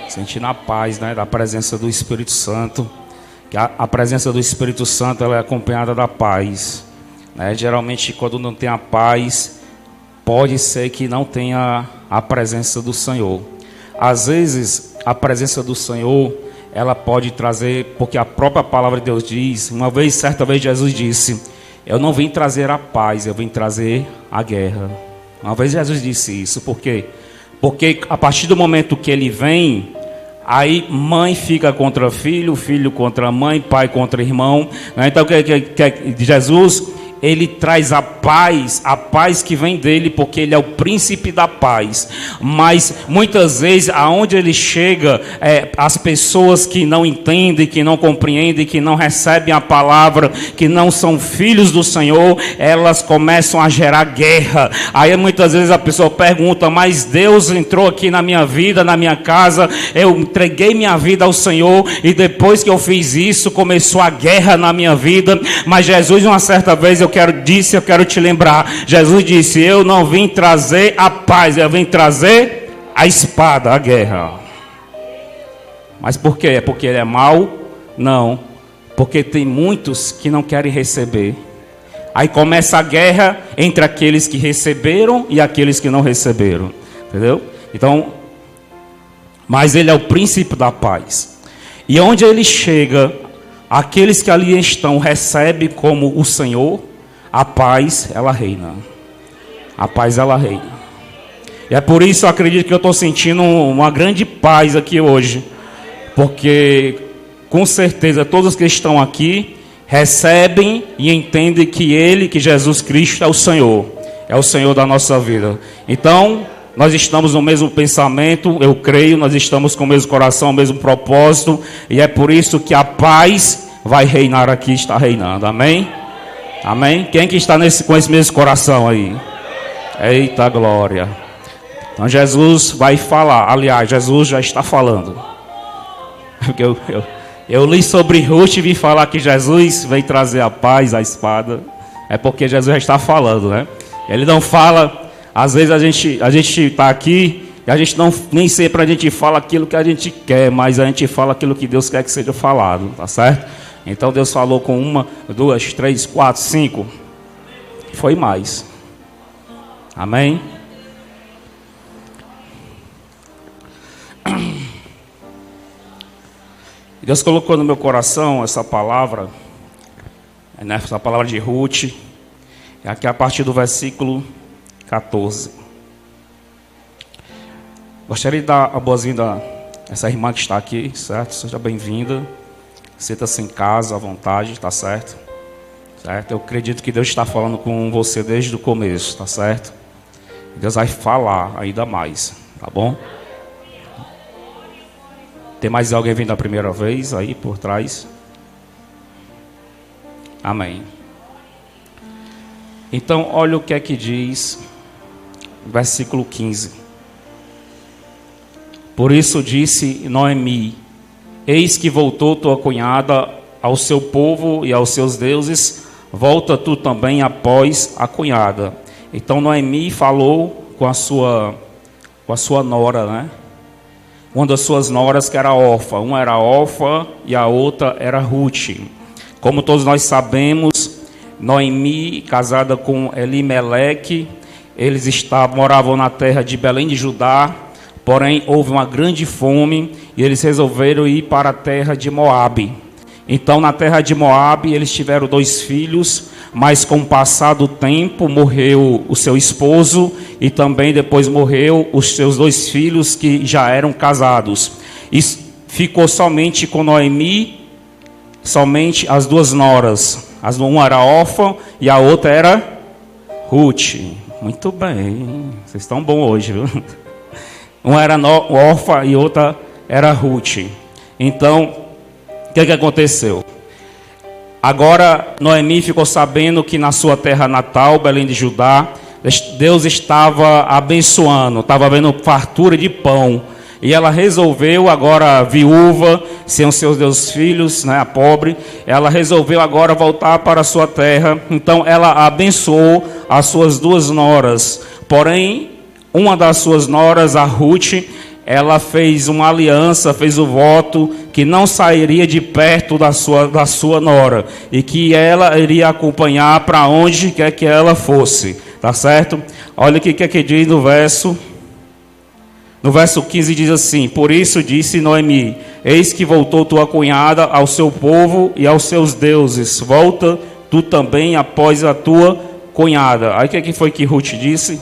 sentindo a paz, né, da presença do Espírito Santo. Que a presença do Espírito Santo ela é acompanhada da paz, né? Geralmente, quando não tem a paz, pode ser que não tenha a presença do Senhor. Às vezes, a presença do Senhor, ela pode trazer, porque a própria palavra de Deus diz, certa vez Jesus disse, eu não vim trazer a paz, eu vim trazer a guerra. Uma vez Jesus disse isso, por quê? Porque a partir do momento que ele vem, aí mãe fica contra filho, filho contra mãe, pai contra irmão, né? Então Jesus, ele traz a paz que vem dele, porque ele é o príncipe da paz. Mas muitas vezes, aonde ele chega, as pessoas que não entendem, que não compreendem, que não recebem a palavra, que não são filhos do Senhor, elas começam a gerar guerra. Aí muitas vezes a pessoa pergunta, mas Deus entrou aqui na minha vida, na minha casa, eu entreguei minha vida ao Senhor, e depois que eu fiz isso, começou a guerra na minha vida. Mas Jesus, uma certa vez, eu quero te lembrar, Jesus disse, eu não vim trazer a paz, eu vim trazer a espada, a guerra. Mas por quê? É porque ele é mau? Não, porque tem muitos que não querem receber. Aí começa a guerra entre aqueles que receberam e aqueles que não receberam, entendeu? Então, mas ele é o príncipe da paz, e onde ele chega, aqueles que ali estão recebem como o Senhor. A paz, ela reina. A paz, ela reina. E é por isso eu acredito que eu estou sentindo uma grande paz aqui hoje. Porque, com certeza, todos que estão aqui recebem e entendem que Jesus Cristo é o Senhor. É o Senhor da nossa vida. Então, nós estamos no mesmo pensamento, eu creio, nós estamos com o mesmo coração, o mesmo propósito. E é por isso que a paz vai reinar aqui, está reinando. Amém? Amém? Quem que está com esse mesmo coração aí? Eita glória. Então Jesus vai falar. Aliás, Jesus já está falando. Eu li sobre Ruth e vi falar que Jesus veio trazer a paz, a espada. É porque Jesus já está falando, né? Ele não fala. Às vezes a gente está aqui e a gente nem sempre a gente fala aquilo que a gente quer, mas a gente fala aquilo que Deus quer que seja falado, tá certo? Então Deus falou com 1, 2, 3, 4, 5. Foi mais. Amém? Deus colocou no meu coração essa palavra, né, essa palavra de Ruth, aqui a partir do versículo 14. Gostaria de dar a boa-vinda a essa irmã que está aqui, certo? Seja bem-vinda. Sinta-se em casa, à vontade, tá certo? Certo? Eu acredito que Deus está falando com você desde o começo, tá certo? Deus vai falar ainda mais, tá bom? Tem mais alguém vindo a primeira vez aí por trás? Amém. Então, olha o que é que diz, versículo 15. Por isso disse Noemi, eis que voltou tua cunhada ao seu povo e aos seus deuses, volta tu também após a cunhada. Então Noemi falou com a sua nora, né? Uma das suas noras que era órfã. Uma era órfã e a outra era Ruth. Como todos nós sabemos, Noemi, casada com Elimeleque, eles moravam na terra de Belém de Judá. Porém, houve uma grande fome e eles resolveram ir para a terra de Moabe. Então, na terra de Moabe, eles tiveram 2 filhos, mas com o passar do tempo, morreu o seu esposo e também depois morreu os seus 2 filhos que já eram casados. E ficou somente com Noemi, somente as 2 noras. Uma era órfã e a outra era Ruth. Muito bem, vocês estão bons hoje, viu? Uma era órfã e outra era Ruth. Então, o que aconteceu? Agora, Noemi ficou sabendo que na sua terra natal, Belém de Judá, Deus estava abençoando, estava havendo fartura de pão. E ela resolveu, agora viúva, sem os seus 2 filhos, né, a pobre, ela resolveu agora voltar para a sua terra. Então, ela abençoou as suas 2 noras. Porém, uma das suas noras, a Ruth, ela fez uma aliança, fez o voto que não sairia de perto da sua nora e que ela iria acompanhar para onde quer que ela fosse, tá certo? Olha o que diz no verso 15 diz assim: por isso disse Noemi, eis que voltou tua cunhada ao seu povo e aos seus deuses, volta tu também após a tua cunhada. Aí o que foi que Ruth disse?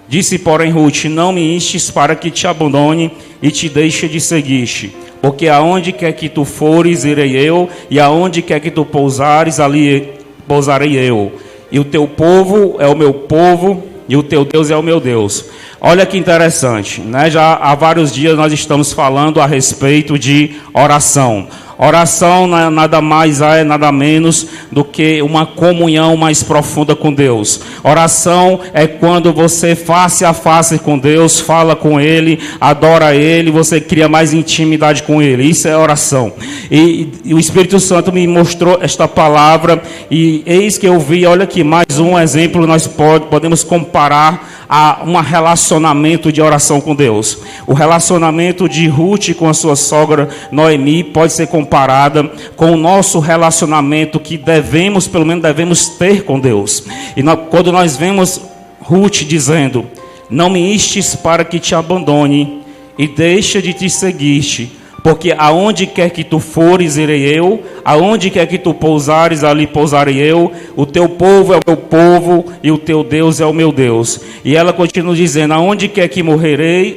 Disse, porém, Ruth, não me instes para que te abandone e te deixe de seguir-te, porque aonde quer que tu fores, irei eu, e aonde quer que tu pousares, ali pousarei eu. E o teu povo é o meu povo, e o teu Deus é o meu Deus. Olha que interessante, né? Já há vários dias nós estamos falando a respeito de oração. Oração nada mais é, nada menos do que uma comunhão mais profunda com Deus. Oração é quando você face a face com Deus, fala com Ele, adora Ele, você cria mais intimidade com Ele. Isso é oração. E o Espírito Santo me mostrou esta palavra e eis que eu vi, olha aqui, mais um exemplo, nós podemos comparar a um relacionamento de oração com Deus. O relacionamento de Ruth com a sua sogra Noemi pode ser comparada com o nosso relacionamento que pelo menos devemos ter com Deus. E quando nós vemos Ruth dizendo, não me instes para que te abandone e deixa de te seguir-te, porque aonde quer que tu fores, irei eu, aonde quer que tu pousares, ali pousarei eu, o teu povo é o meu povo, e o teu Deus é o meu Deus. E ela continua dizendo, aonde quer que morrerei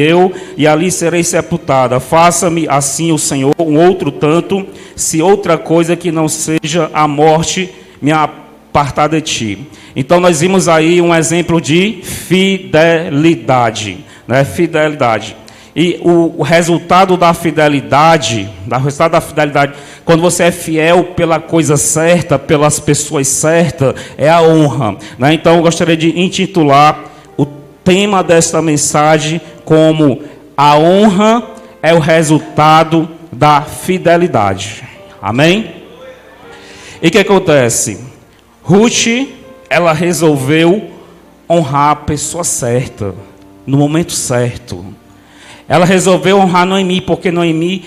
eu, e ali serei sepultada. Faça-me assim o Senhor, um outro tanto, se outra coisa que não seja a morte me apartar de ti. Então nós vimos aí um exemplo de fidelidade, né? Fidelidade. E o resultado da fidelidade, quando você é fiel pela coisa certa, pelas pessoas certas, é a honra, né? Então eu gostaria de intitular o tema desta mensagem como a honra é o resultado da fidelidade. Amém? E o que acontece? Ruth, ela resolveu honrar a pessoa certa, no momento certo. Ela resolveu honrar Noemi, porque Noemi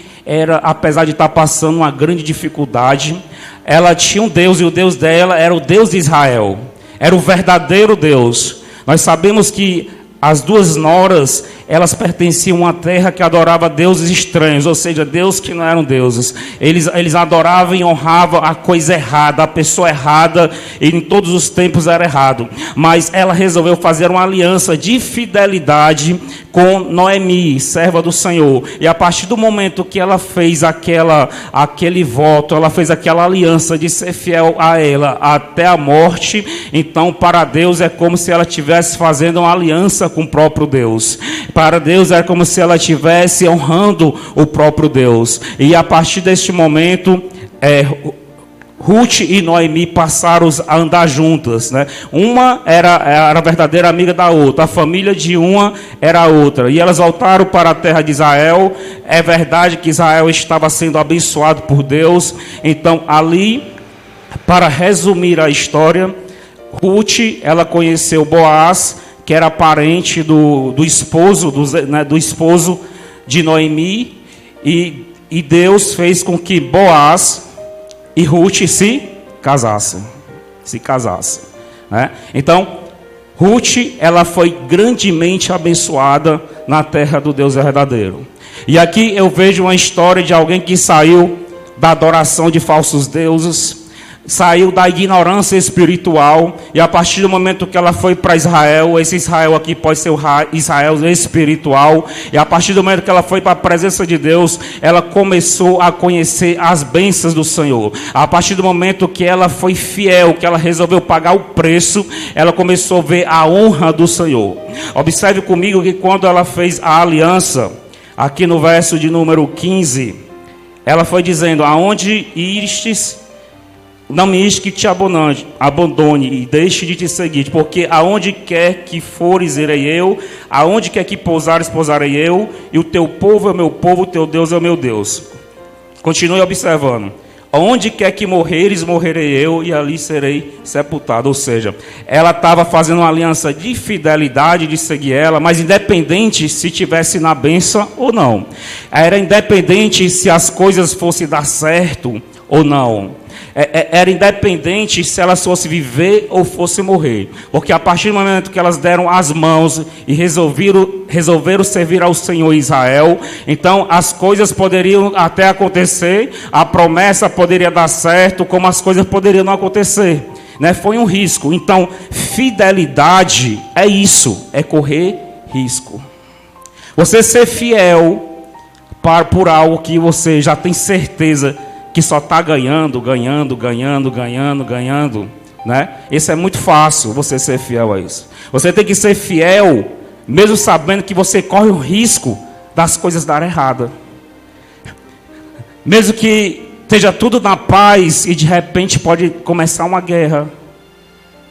apesar de estar passando uma grande dificuldade, ela tinha um Deus, e o Deus dela era o Deus de Israel, era o verdadeiro Deus. Nós sabemos que as duas noras, elas pertenciam a uma terra que adorava deuses estranhos, ou seja, deuses que não eram deuses. Eles adoravam e honravam a coisa errada, a pessoa errada, e em todos os tempos era errado. Mas ela resolveu fazer uma aliança de fidelidade com Noemi, serva do Senhor. E a partir do momento que ela fez aquele voto, ela fez aquela aliança de ser fiel a ela até a morte, então para Deus é como se ela estivesse fazendo uma aliança com o próprio Deus. Para Deus é como se ela estivesse honrando o próprio Deus. E a partir deste momento, Ruth e Noemi passaram a andar juntas, né? Uma era a verdadeira amiga da outra, a família de uma era a outra. E elas voltaram para a terra de Israel. É verdade que Israel estava sendo abençoado por Deus. Então ali, para resumir a história, Ruth, ela conheceu Boaz, que era parente do esposo de Noemi, e Deus fez com que Boaz e Ruth se casassem, né? Então, Ruth, ela foi grandemente abençoada na terra do Deus verdadeiro. E aqui eu vejo uma história de alguém que saiu da adoração de falsos deuses, saiu da ignorância espiritual, e a partir do momento que ela foi para Israel, esse Israel aqui pode ser o Israel espiritual, e a partir do momento que ela foi para a presença de Deus, ela começou a conhecer as bênçãos do Senhor. A partir do momento que ela foi fiel, que ela resolveu pagar o preço, ela começou a ver a honra do Senhor. Observe comigo que quando ela fez a aliança, aqui no verso de número 15, ela foi dizendo, aonde irestes, não me isto que te abandone e deixe de te seguir, porque aonde quer que fores, irei eu, aonde quer que pousares, pousarei eu, e o teu povo é o meu povo, o teu Deus é o meu Deus. Continue observando. onde quer que morreres, morrerei eu, e ali serei sepultado. Ou seja, ela estava fazendo uma aliança de fidelidade, de seguir ela, mas independente se tivesse na bênção ou não. Era independente se as coisas fossem dar certo ou não. Era independente se elas fossem viver ou fossem morrer. Porque a partir do momento que elas deram as mãos e resolveram servir ao Senhor Israel, então as coisas poderiam até acontecer, a promessa poderia dar certo, como as coisas poderiam não acontecer. Né? Foi um risco. Então, fidelidade é isso, é correr risco. Você ser fiel por algo que você já tem certeza que só está ganhando, né? Isso é muito fácil, você ser fiel a isso. Você tem que ser fiel, mesmo sabendo que você corre o risco das coisas darem errado. Mesmo que esteja tudo na paz e de repente pode começar uma guerra.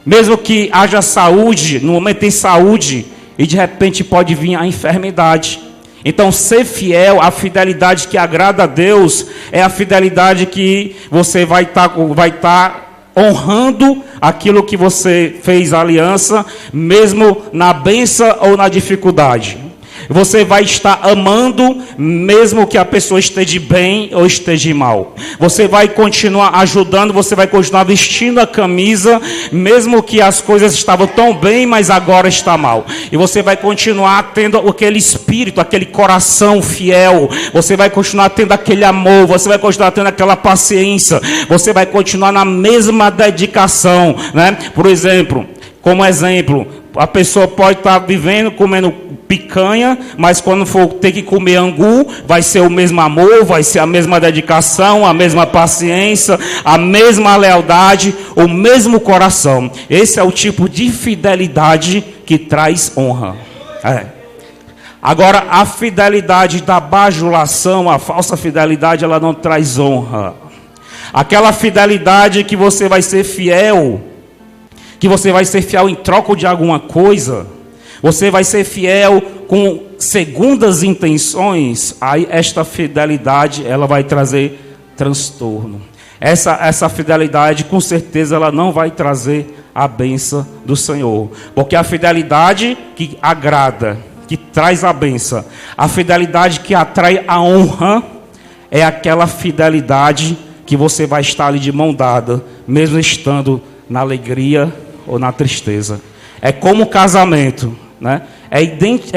Mesmo que haja saúde, no momento tem saúde e de repente pode vir a enfermidade. Então, ser fiel, a fidelidade que agrada a Deus, é a fidelidade que você vai estar honrando aquilo que você fez a aliança, mesmo na bênção ou na dificuldade. Você vai estar amando, mesmo que a pessoa esteja bem ou esteja mal. Você vai continuar ajudando, você vai continuar vestindo a camisa, mesmo que as coisas estavam tão bem, mas agora está mal. E você vai continuar tendo aquele espírito, aquele coração fiel. Você vai continuar tendo aquele amor, você vai continuar tendo aquela paciência. Você vai continuar na mesma dedicação, né? Por exemplo, como exemplo, a pessoa pode estar vivendo, comendo picanha, mas quando for ter que comer angu, vai ser o mesmo amor, vai ser a mesma dedicação, a mesma paciência, a mesma lealdade, o mesmo coração. Esse é o tipo de fidelidade que traz honra. Agora, a fidelidade da bajulação, a falsa fidelidade, ela não traz honra. Aquela fidelidade que você vai ser fiel, em troca de alguma coisa, você vai ser fiel com segundas intenções, aí esta fidelidade ela vai trazer transtorno. Essa fidelidade, com certeza, ela não vai trazer a bênção do Senhor. Porque a fidelidade que agrada, que traz a bênção, a fidelidade que atrai a honra, é aquela fidelidade que você vai estar ali de mão dada, mesmo estando na alegria ou na tristeza. É como o casamento, né? É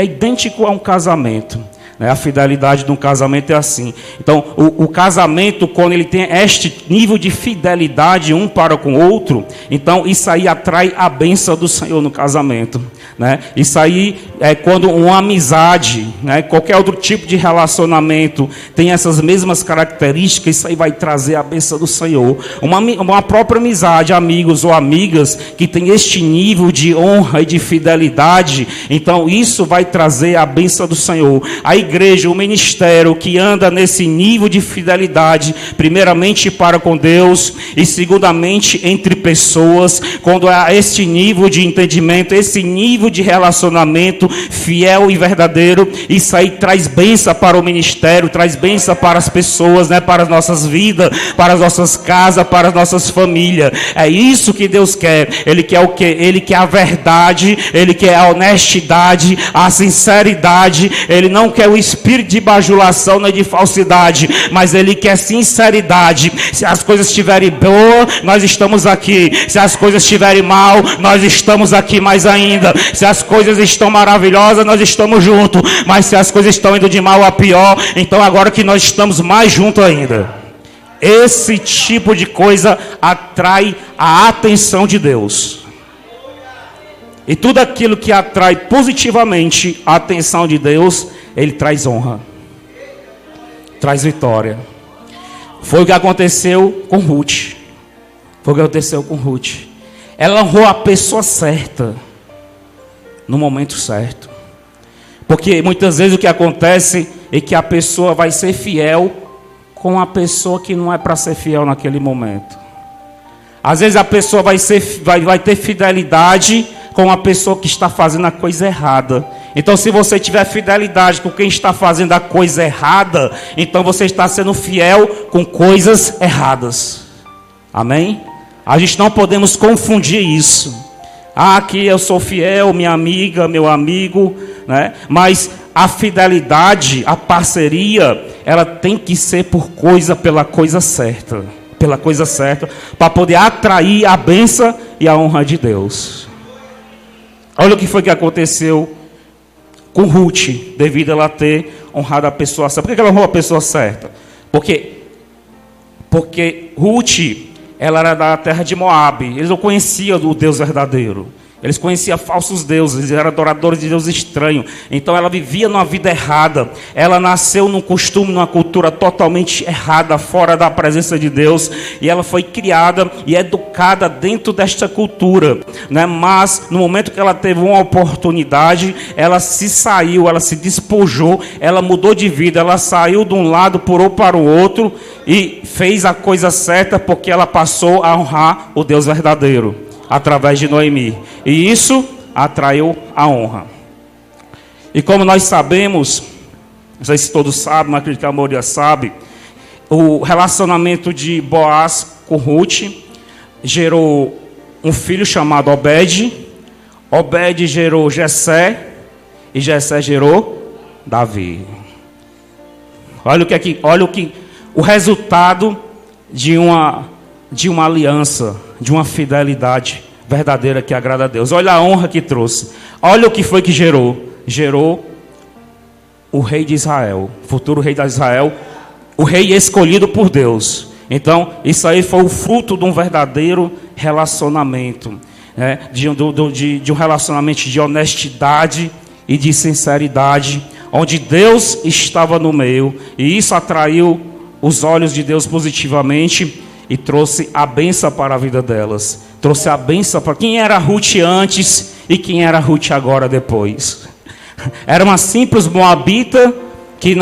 idêntico a um casamento, né? A fidelidade de um casamento é assim. Então, o casamento, quando ele tem este nível de fidelidade um para com o outro, então isso aí atrai a bênção do Senhor no casamento, né? Isso aí é quando uma amizade, né? Qualquer outro tipo de relacionamento tem essas mesmas características, isso aí vai trazer a bênção do Senhor. Uma própria amizade, amigos ou amigas que tem este nível de honra e de fidelidade, então isso vai trazer a bênção do Senhor. A igreja, o ministério que anda nesse nível de fidelidade, primeiramente para com Deus e segundamente entre pessoas, quando há este nível de entendimento, esse nível de relacionamento fiel e verdadeiro, isso aí traz bênção para o ministério, traz bênção para as pessoas, né? Para as nossas vidas, para as nossas casas, para as nossas famílias. É isso que Deus quer. Ele quer o quê? Ele quer a verdade, Ele quer a honestidade, a sinceridade. Ele não quer o espírito de bajulação nem de falsidade, mas Ele quer sinceridade. Se as coisas estiverem boas, nós estamos aqui. Se as coisas estiverem mal, nós estamos aqui mais ainda. Se as coisas estão maravilhosas, nós estamos juntos. Mas se as coisas estão indo de mal a pior, então agora que nós estamos mais juntos ainda. Esse tipo de coisa atrai a atenção de Deus. E tudo aquilo que atrai positivamente a atenção de Deus, Ele traz honra, traz vitória. Foi o que aconteceu com Ruth. Ela honrou a pessoa certa, no momento certo. Porque muitas vezes o que acontece é que a pessoa vai ser fiel com a pessoa que não é para ser fiel naquele momento. Às vezes a pessoa vai ter fidelidade com a pessoa que está fazendo a coisa errada. Então, se você tiver fidelidade com quem está fazendo a coisa errada, então você está sendo fiel com coisas erradas. Amém? A gente não podemos confundir isso. Aqui eu sou fiel, minha amiga, meu amigo, né? Mas a fidelidade, a parceria, ela tem que ser pela coisa certa. Pela coisa certa, para poder atrair a bênção e a honra de Deus. Olha o que foi que aconteceu com Ruth, devido a ela ter honrado a pessoa certa. Por que ela honrou a pessoa certa? Porque Ruth, ela era da terra de Moabe. Eles não conheciam o Deus verdadeiro. Eles conheciam falsos deuses, eles eram adoradores de Deus estranho. Então ela vivia numa vida errada. Ela nasceu num costume, numa cultura totalmente errada, fora da presença de Deus. E ela foi criada e educada dentro desta cultura, né? Mas no momento que ela teve uma oportunidade, ela se saiu, ela se despojou, ela mudou de vida. Ela saiu de um lado, pulou para o outro e fez a coisa certa, porque ela passou a honrar o Deus verdadeiro através de Noemi. E isso atraiu a honra. E como nós sabemos, não sei se todos sabem, mas acredito que a maioria sabe, o relacionamento de Boaz com Ruth gerou um filho chamado Obed. Obed gerou Jessé. E Jessé gerou Davi. Olha o resultado de uma aliança, de uma fidelidade verdadeira que agrada a Deus. Olha a honra que trouxe. Olha o que foi que gerou. Gerou o rei de Israel, futuro rei de Israel, o rei escolhido por Deus. Então, isso aí foi o fruto de um verdadeiro relacionamento, né? de um relacionamento de honestidade e de sinceridade, onde Deus estava no meio, e isso atraiu os olhos de Deus positivamente e trouxe a bênção para a vida delas. Trouxe a bênção para quem era Ruth antes e quem era Ruth agora depois. Era uma simples moabita que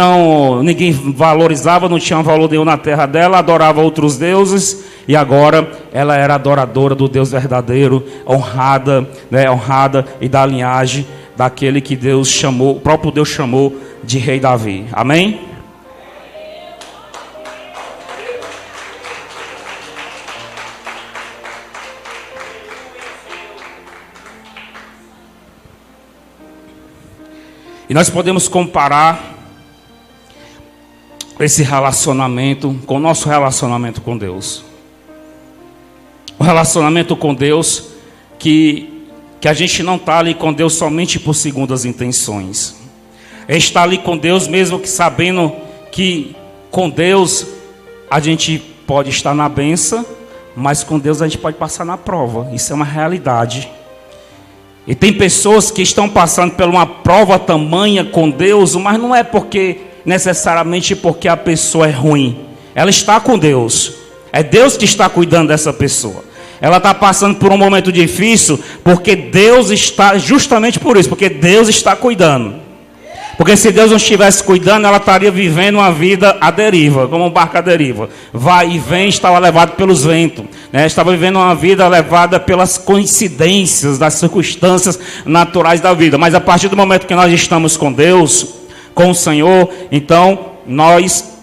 ninguém valorizava, não tinha valor nenhum na terra dela, adorava outros deuses, e agora ela era adoradora do Deus verdadeiro, honrada, né, honrada e da linhagem daquele que Deus chamou, o próprio Deus chamou de Rei Davi. Amém? E nós podemos comparar esse relacionamento com o nosso relacionamento com Deus. O relacionamento com Deus que a gente não está ali com Deus somente por segundas intenções. A gente está ali com Deus mesmo que sabendo que com Deus a gente pode estar na bênção, mas com Deus a gente pode passar na prova. Isso é uma realidade. E tem pessoas que estão passando por uma prova tamanha com Deus, mas não é necessariamente porque a pessoa é ruim. Ela está com Deus. É Deus que está cuidando dessa pessoa. Ela está passando por um momento difícil porque Deus está, justamente por isso, porque Deus está cuidando. Porque se Deus não estivesse cuidando, ela estaria vivendo uma vida à deriva, como um barco à deriva. Vai e vem, estava levado pelos ventos, né? Estava vivendo uma vida levada pelas coincidências, das circunstâncias naturais da vida. Mas a partir do momento que nós estamos com Deus, com o Senhor, então nós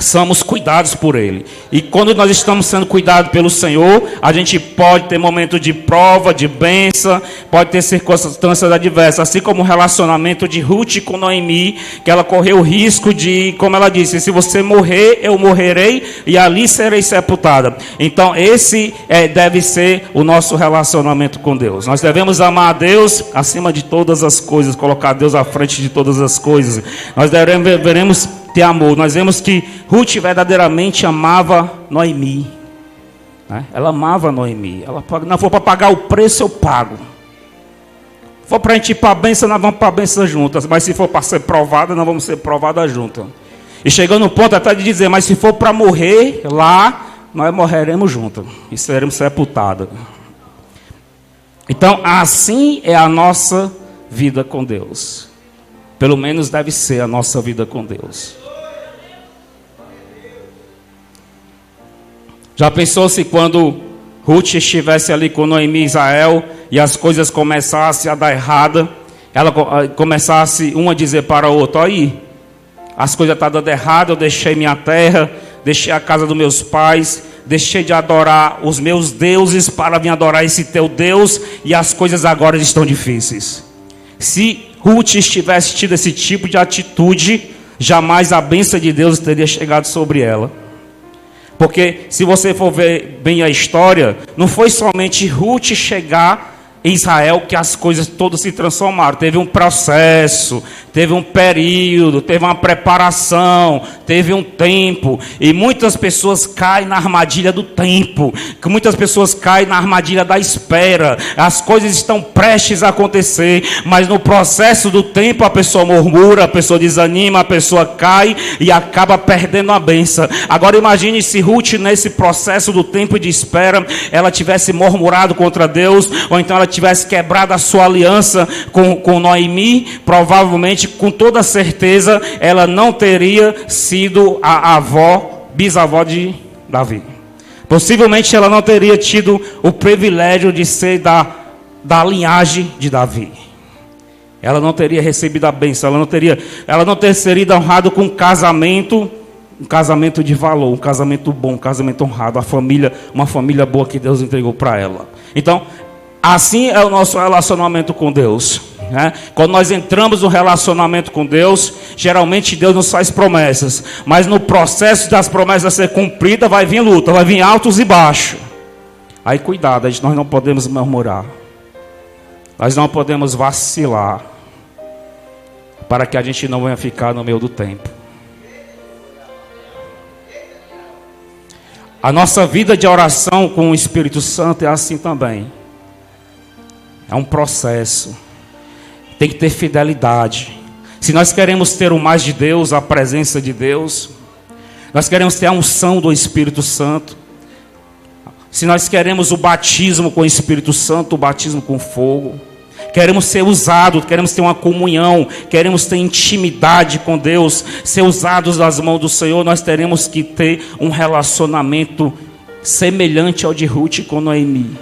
somos cuidados por Ele. E quando nós estamos sendo cuidados pelo Senhor, a gente pode ter momento de prova, de bênção, pode ter circunstâncias adversas, assim como o relacionamento de Ruth com Noemi, que ela correu o risco de, como ela disse, se você morrer, eu morrerei e ali serei sepultada. Então esse deve ser o nosso relacionamento com Deus. Nós devemos amar a Deus acima de todas as coisas, colocar Deus à frente de todas as coisas. Nós devemos ter amor. Nós vemos que Ruth verdadeiramente amava Noemi, né? Ela amava Noemi. Ela não for para pagar o preço, eu pago. Se for para a gente ir para a bênção, nós vamos para a bênção juntas. Mas se for para ser provada, nós vamos ser provadas juntas. E chegando no ponto até de dizer, mas se for para morrer lá, nós morreremos juntos e seremos sepultados. Então assim é a nossa vida com Deus. Pelo menos deve ser a nossa vida com Deus. Já pensou se quando Ruth estivesse ali com Noemi e Israel e as coisas começassem a dar errada ela começasse uma a dizer para a outra: aí, as coisas estão dando errado, eu deixei minha terra, deixei a casa dos meus pais, deixei de adorar os meus deuses para vir adorar esse teu Deus, e as coisas agora estão difíceis. Se Ruth tivesse tido esse tipo de atitude, jamais a bênção de Deus teria chegado sobre ela. Porque se você for ver bem a história, não foi somente Ruth chegar em Israel que as coisas todas se transformaram. Teve um processo, teve um período, teve uma preparação, teve um tempo. E muitas pessoas caem na armadilha do tempo, muitas pessoas caem na armadilha da espera. As coisas estão prestes a acontecer, mas no processo do tempo a pessoa murmura, a pessoa desanima, a pessoa cai e acaba perdendo a bênção. Agora imagine se Ruth, nesse processo do tempo de espera, ela tivesse murmurado contra Deus, ou então ela tivesse quebrado a sua aliança com Noemi. Provavelmente, com toda certeza, ela não teria sido a bisavó de Davi. Possivelmente ela não teria tido o privilégio de ser da linhagem de Davi. Ela não teria recebido a bênção, ela não teria sido honrada com um casamento de valor, um casamento bom, um casamento honrado, uma família boa que Deus entregou para ela. Então, assim é o nosso relacionamento com Deus, né? Quando nós entramos no relacionamento com Deus, geralmente Deus nos faz promessas, mas no processo das promessas ser cumprida vai vir luta, vai vir altos e baixos. Aí cuidado, nós não podemos murmurar, nós não podemos vacilar, para que a gente não venha ficar no meio do tempo. A nossa vida de oração com o Espírito Santo é assim também. É um processo. Tem que ter fidelidade. Se nós queremos ter o mais de Deus, a presença de Deus, nós queremos ter a unção do Espírito Santo, se nós queremos o batismo com o Espírito Santo, o batismo com fogo, queremos ser usados, queremos ter uma comunhão, queremos ter intimidade com Deus, ser usados das mãos do Senhor, nós teremos que ter um relacionamento semelhante ao de Ruth com Noemi.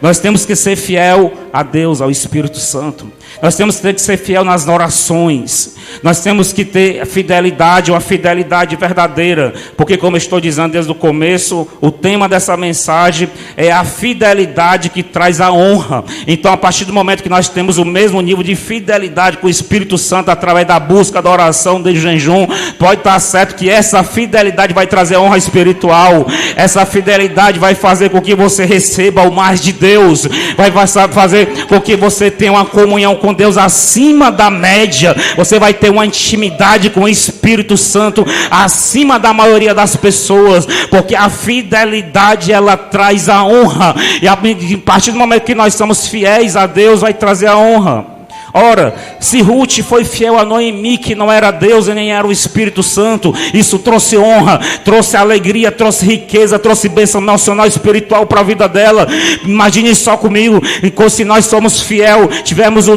Nós temos que ser fiel a Deus, ao Espírito Santo. Nós temos que ser fiel nas orações. Nós temos que ter fidelidade, uma fidelidade verdadeira. Porque, como eu estou dizendo desde o começo, o tema dessa mensagem é a fidelidade que traz a honra. Então, a partir do momento que nós temos o mesmo nível de fidelidade com o Espírito Santo, através da busca, da oração, do jejum, pode estar certo que essa fidelidade vai trazer honra espiritual. Essa fidelidade vai fazer com que você receba o mais de Deus, vai fazer com que você tenha uma comunhão com Deus acima da média. Você vai ter uma intimidade com o Espírito Santo acima da maioria das pessoas, porque a fidelidade ela traz a honra, e a partir do momento que nós somos fiéis a Deus, vai trazer a honra. Ora, se Ruth foi fiel a Noemi, que não era Deus e nem era o Espírito Santo, isso trouxe honra, trouxe alegria, trouxe riqueza, trouxe bênção nacional espiritual para a vida dela. Imagine só comigo, se nós somos fiel, tivemos o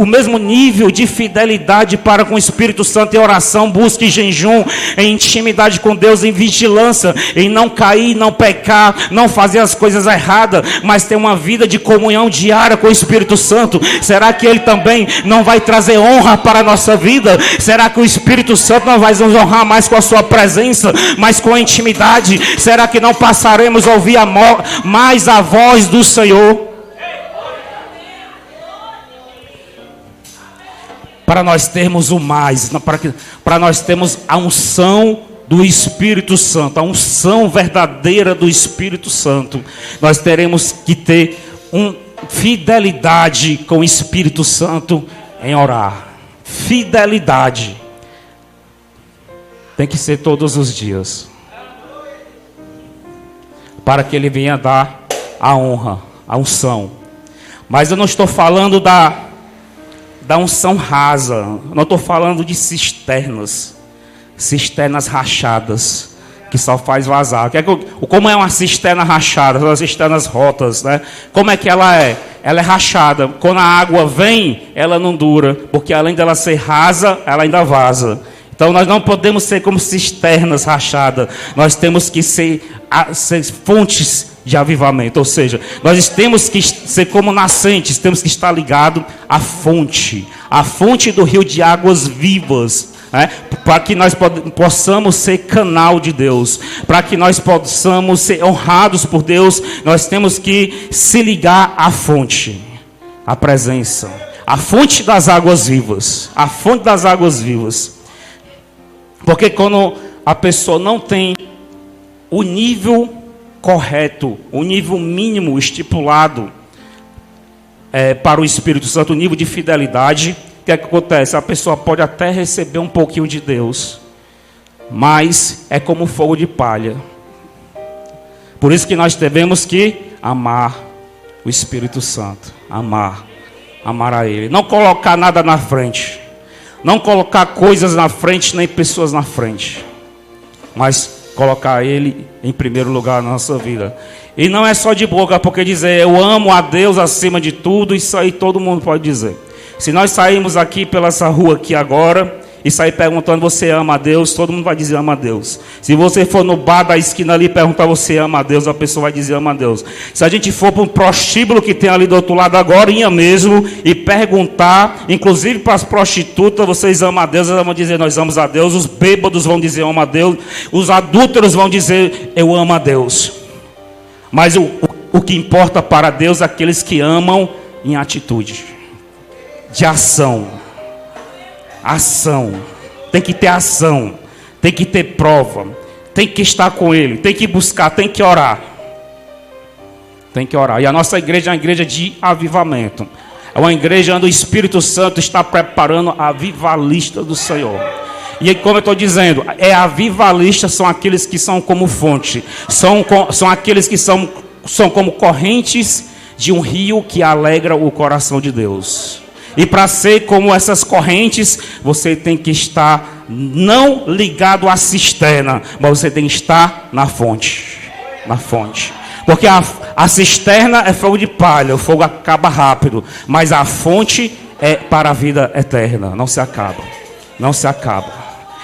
mesmo nível de fidelidade para com o Espírito Santo em oração, busca e jejum, em intimidade com Deus, em vigilância, em não cair, não pecar, não fazer as coisas erradas, mas ter uma vida de comunhão diária com o Espírito Santo. Será que Ele também não vai trazer honra para a nossa vida? Será que o Espírito Santo não vai nos honrar mais com a sua presença, mais com a intimidade? Será que não passaremos a ouvir mais a voz do Senhor? Para nós termos o mais, para nós termos a unção do Espírito Santo, a unção verdadeira do Espírito Santo, nós teremos que ter fidelidade com o Espírito Santo em orar. Fidelidade tem que ser todos os dias, para que Ele venha dar a honra, a unção. Mas eu não estou falando da unção rasa, não estou falando de cisternas rachadas, que só faz vazar. Como é uma cisterna rachada, as cisternas rotas, né? Como é que ela é? Ela é rachada. Quando a água vem, ela não dura, porque além dela ser rasa, ela ainda vaza. Então nós não podemos ser como cisternas rachadas. Nós temos que ser fontes de avivamento. Ou seja, nós temos que ser como nascentes. Temos que estar ligados à fonte. A fonte do rio de águas vivas. Para que nós possamos ser canal de Deus. Para que nós possamos ser honrados por Deus. Nós temos que se ligar à fonte. À presença. A fonte das águas vivas. A fonte das águas vivas. Porque quando a pessoa não tem o nível correto, o nível mínimo estipulado para o Espírito Santo, o nível de fidelidade, o que é que acontece? A pessoa pode até receber um pouquinho de Deus, mas é como fogo de palha. Por isso que nós devemos que amar o Espírito Santo, amar a Ele, não colocar nada na frente. Não colocar coisas na frente, nem pessoas na frente. Mas colocar Ele em primeiro lugar na nossa vida. E não é só de boca, porque dizer eu amo a Deus acima de tudo, isso aí todo mundo pode dizer. Se nós sairmos aqui pela essa rua aqui agora, e sair perguntando você ama a Deus, todo mundo vai dizer ama a Deus. Se você for no bar da esquina ali e perguntar você ama a Deus, a pessoa vai dizer ama a Deus. Se a gente for para um prostíbulo que tem ali do outro lado agora, mesmo, e perguntar, inclusive para as prostitutas, vocês amam a Deus, elas vão dizer nós amamos a Deus. Os bêbados vão dizer eu amo a Deus. Os adúlteros vão dizer eu amo a Deus. Mas o que importa para Deus é aqueles que amam em atitude, de ação. Ação, tem que ter ação, tem que ter prova, tem que estar com Ele, tem que buscar, tem que orar. Tem que orar. E a nossa igreja é uma igreja de avivamento. É uma igreja onde o Espírito Santo está preparando a avivalista do Senhor. E como eu estou dizendo, avivalistas são aqueles que são como fonte, são aqueles que são como correntes de um rio que alegra o coração de Deus. E para ser como essas correntes, você tem que estar não ligado à cisterna, mas você tem que estar na fonte. Na fonte. Porque a cisterna é fogo de palha, o fogo acaba rápido. Mas a fonte é para a vida eterna, não se acaba. Não se acaba.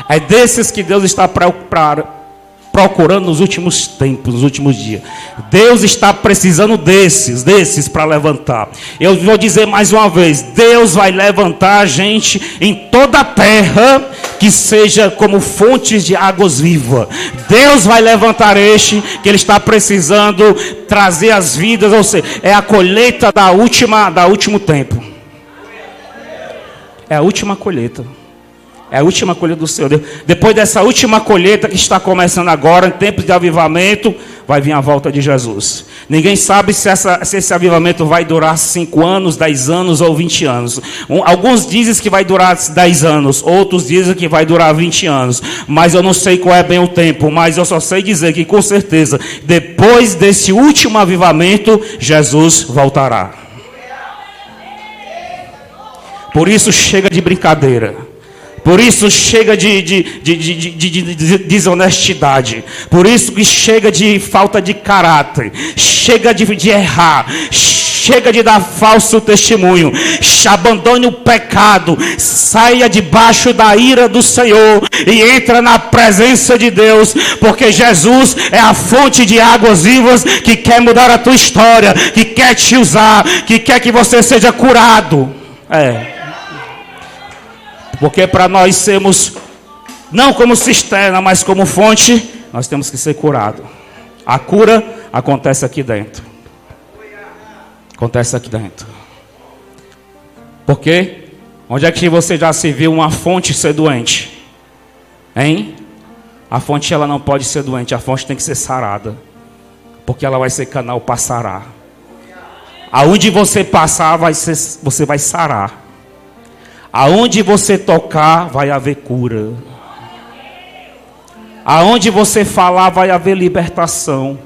É desses que Deus está procurando nos últimos tempos, nos últimos dias. Deus está precisando desses para levantar. Eu vou dizer mais uma vez, Deus vai levantar a gente em toda a terra que seja como fontes de águas vivas. Deus vai levantar que Ele está precisando trazer as vidas, ou seja, é a colheita da último tempo. É a última colheita. É a última colheita do Senhor. Depois dessa última colheita que está começando agora, em tempos de avivamento, vai vir a volta de Jesus. Ninguém sabe se esse avivamento vai durar 5 anos, 10 anos ou 20 anos. Alguns dizem que vai durar 10 anos, outros dizem que vai durar 20 anos. Mas eu não sei qual é bem o tempo, mas eu só sei dizer que com certeza, depois desse último avivamento, Jesus voltará. Por isso chega de brincadeira. Por isso chega de desonestidade. Por isso que chega de falta de caráter. Chega de errar. Chega de dar falso testemunho. Abandone o pecado. Saia debaixo da ira do Senhor. E entra na presença de Deus. Porque Jesus é a fonte de águas vivas que quer mudar a tua história. Que quer te usar. Que quer que você seja curado. Porque para nós sermos, não como cisterna, mas como fonte, nós temos que ser curados. A cura acontece aqui dentro. Acontece aqui dentro. Porque, onde é que você já se viu uma fonte ser doente? Hein? A fonte ela não pode ser doente, a fonte tem que ser sarada. Porque ela vai ser canal para sarar. Aonde você passar, você vai sarar. Aonde você tocar, vai haver cura. Aonde você falar, vai haver libertação.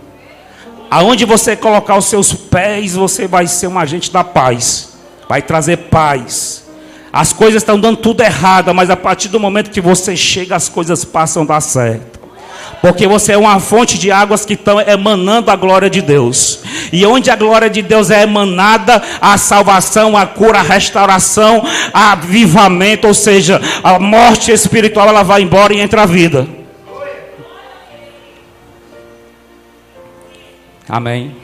Aonde você colocar os seus pés, você vai ser um agente da paz. Vai trazer paz. As coisas estão dando tudo errado, mas a partir do momento que você chega, as coisas passam a dar certo. Porque você é uma fonte de águas que estão emanando a glória de Deus. E onde a glória de Deus é emanada, a salvação, a cura, a restauração, a avivamento, ou seja, a morte espiritual, ela vai embora e entra a vida. Amém.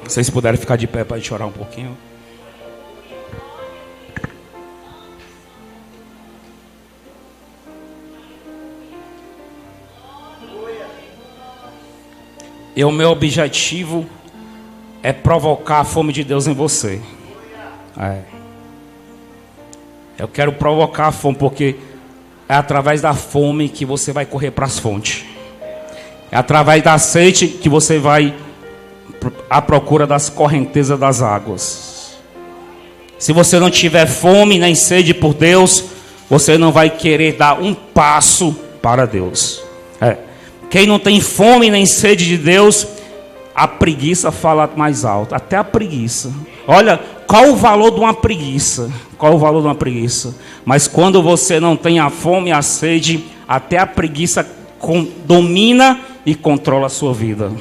Vocês puderem ficar de pé para a gente orar um pouquinho. E o meu objetivo é provocar a fome de Deus em você. Eu quero provocar a fome, porque é através da fome que você vai correr para as fontes. É através da sede que você vai à procura das correntezas das águas. Se você não tiver fome nem sede por Deus, você não vai querer dar um passo para Deus. Quem não tem fome nem sede de Deus, a preguiça fala mais alto. Até a preguiça. Olha, qual o valor de uma preguiça? Qual o valor de uma preguiça? Mas quando você não tem a fome e a sede, até a preguiça domina e controla a sua vida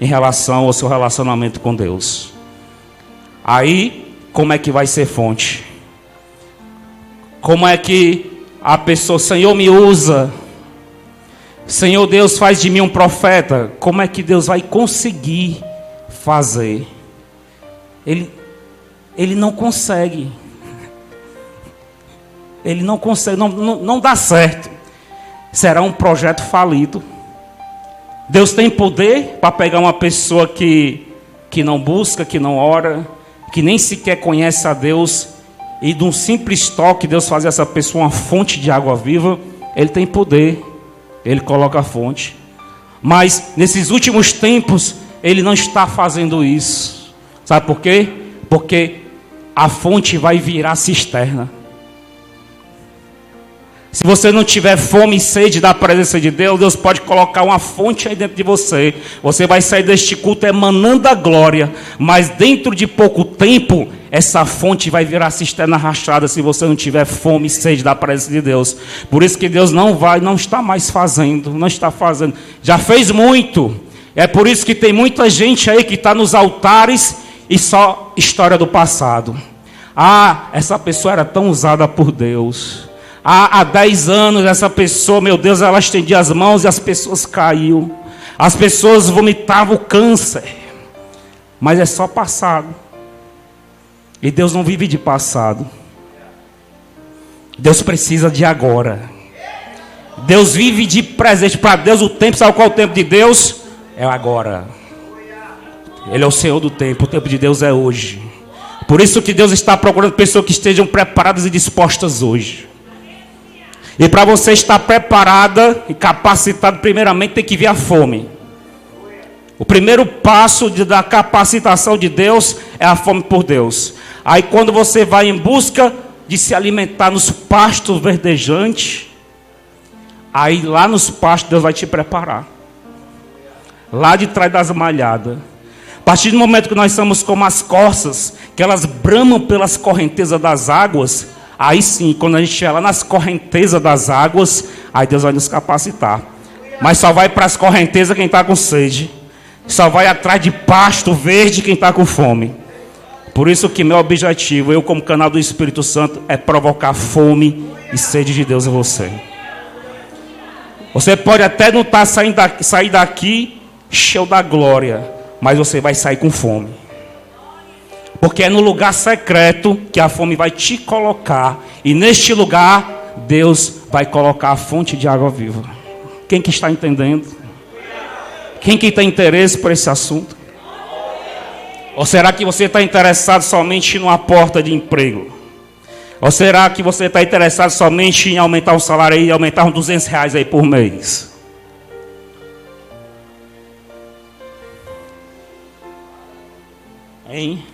em relação ao seu relacionamento com Deus. Aí, como é que vai ser fonte? Como é que a pessoa, Senhor, me usa. Senhor Deus, faz de mim um profeta. Como é que Deus vai conseguir fazer? Ele não consegue. Ele não consegue, não dá certo. Será um projeto falido. Deus tem poder para pegar uma pessoa que não busca, que não ora, que nem sequer conhece a Deus, e de um simples toque Deus fazer essa pessoa uma fonte de água viva. Ele tem poder. Ele coloca a fonte. Mas nesses últimos tempos Ele não está fazendo isso. Sabe por quê? Porque a fonte vai virar cisterna. Se você não tiver fome e sede da presença de Deus, Deus pode colocar uma fonte aí dentro de você. Você vai sair deste culto emanando a glória, mas dentro de pouco tempo, essa fonte vai virar cisterna rachada se você não tiver fome e sede da presença de Deus. Por isso que Deus não está mais fazendo, não está fazendo. Já fez muito. É por isso que tem muita gente aí que está nos altares e só história do passado. Ah, essa pessoa era tão usada por Deus. Há 10 anos essa pessoa, meu Deus, ela estendia as mãos e as pessoas caíam. As pessoas vomitavam o câncer. Mas é só passado. E Deus não vive de passado. Deus precisa de agora. Deus vive de presente. Para Deus o tempo, sabe qual é o tempo de Deus? É agora. Ele é o Senhor do tempo. O tempo de Deus é hoje. Por isso que Deus está procurando pessoas que estejam preparadas e dispostas hoje. E para você estar preparada e capacitada, primeiramente tem que vir a fome. O primeiro passo da capacitação de Deus é a fome por Deus. Aí quando você vai em busca de se alimentar nos pastos verdejantes, aí lá nos pastos Deus vai te preparar. Lá de trás das malhadas. A partir do momento que nós somos como as corças, que elas bramam pelas correntezas das águas, aí sim, quando a gente estiver lá nas correntezas das águas, aí Deus vai nos capacitar. Mas só vai para as correntezas quem está com sede. Só vai atrás de pasto verde quem está com fome. Por isso que meu objetivo, eu como canal do Espírito Santo, é provocar fome e sede de Deus em você. Você pode até não estar sair daqui cheio da glória, mas você vai sair com fome. Porque é no lugar secreto que a fome vai te colocar. E neste lugar, Deus vai colocar a fonte de água viva. Quem que está entendendo? Quem que tem interesse por esse assunto? Ou será que você está interessado somente numa porta de emprego? Ou será que você está interessado somente em aumentar o salário aí, aumentar uns R$200 aí por mês? Hein?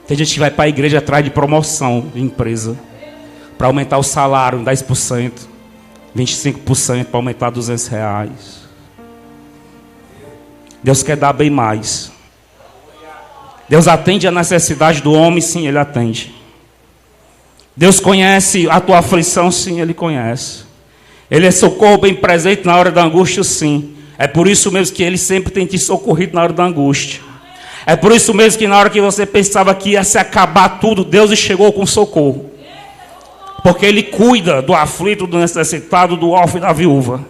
Tem gente que vai para a igreja atrás de promoção de empresa, para aumentar o salário em 10%, 25% para aumentar R$200. Deus quer dar bem mais. Deus atende a necessidade do homem, sim, Ele atende. Deus conhece a tua aflição, sim, Ele conhece. Ele é socorro bem presente na hora da angústia, sim. É por isso mesmo que Ele sempre tem te socorrido na hora da angústia. É por isso mesmo que na hora que você pensava que ia se acabar tudo, Deus chegou com socorro. Porque Ele cuida do aflito, do necessitado, do órfão e da viúva.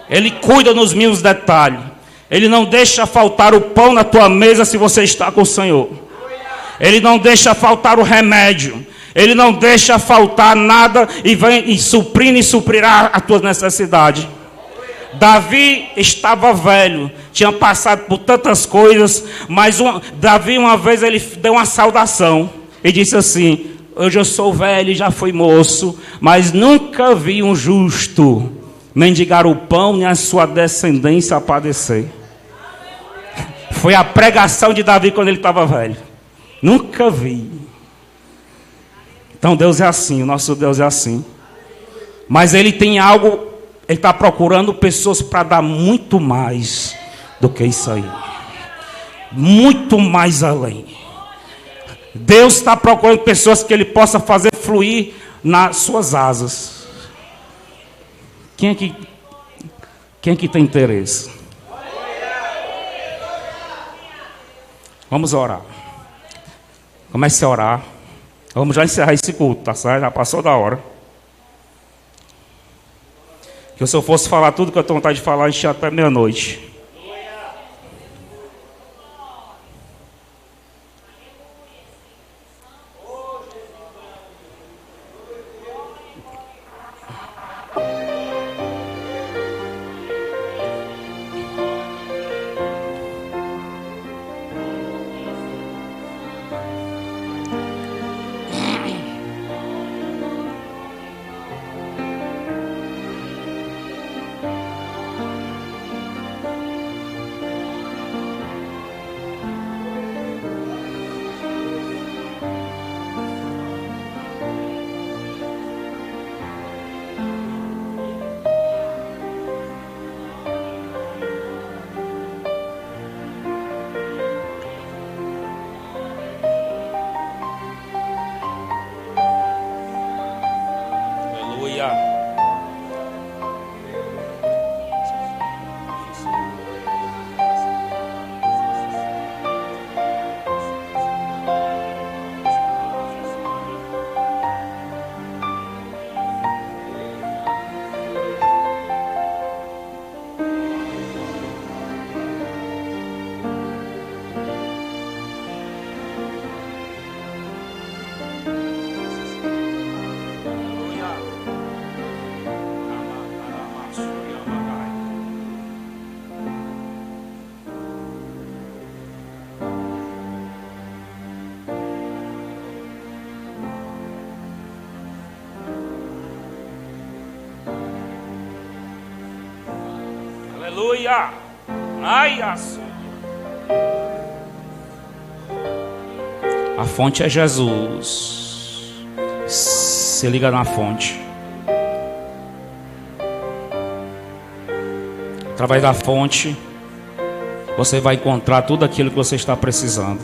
Ele cuida nos mínimos detalhes. Ele não deixa faltar o pão na tua mesa se você está com o Senhor. Ele não deixa faltar o remédio. Ele não deixa faltar nada e vem suprindo e suprirá a tua necessidade. Davi estava velho, tinha passado por tantas coisas, mas Davi uma vez ele deu uma saudação e disse assim: hoje eu sou velho e já fui moço, mas nunca vi um justo mendigar o pão nem a sua descendência a padecer. Foi a pregação de Davi quando ele estava velho. Nunca vi. Então Deus é assim, o nosso Deus é assim. Mas Ele tem algo, Ele está procurando pessoas para dar muito mais do que isso aí. Muito mais além. Deus está procurando pessoas que Ele possa fazer fluir nas suas asas. Quem é que tem interesse? Vamos orar. Comece a orar. Vamos já encerrar esse culto, tá certo? Já passou da hora. Que se eu fosse falar tudo que eu tenho vontade de falar, a gente ia até meia-noite. Aleluia. Ai, a fonte é Jesus. Se liga na fonte. Através da fonte, você vai encontrar tudo aquilo que você está precisando.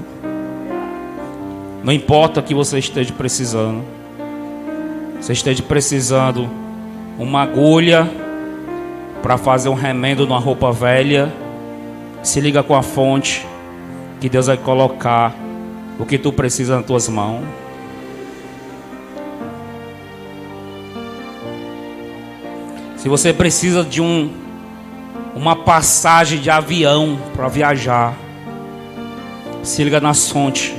Não importa o que você esteja precisando. Você esteja precisando uma agulha para fazer um remendo numa roupa velha. Se liga com a fonte, que Deus vai colocar o que tu precisa nas tuas mãos. Se você precisa de uma passagem de avião para viajar, se liga na fonte,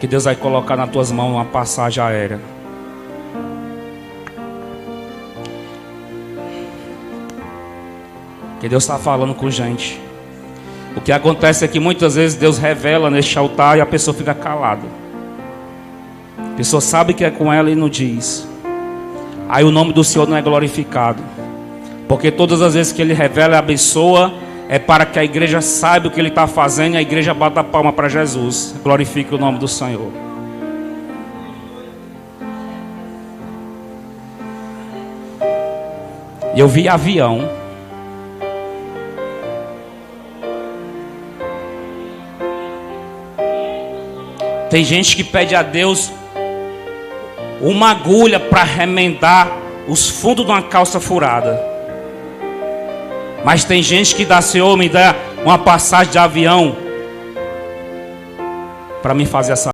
que Deus vai colocar nas tuas mãos uma passagem aérea. Que Deus está falando com gente. O que acontece é que muitas vezes Deus revela neste altar e a pessoa fica calada. A pessoa sabe que é com ela e não diz. Aí o nome do Senhor não é glorificado. Porque todas as vezes que Ele revela e abençoa, é para que a igreja saiba o que Ele está fazendo e a igreja bata a palma para Jesus. Glorifique o nome do Senhor. E eu vi avião. Tem gente que pede a Deus uma agulha para remendar os fundos de uma calça furada. Mas tem gente que dá: Senhor, me dá uma passagem de avião para me fazer essa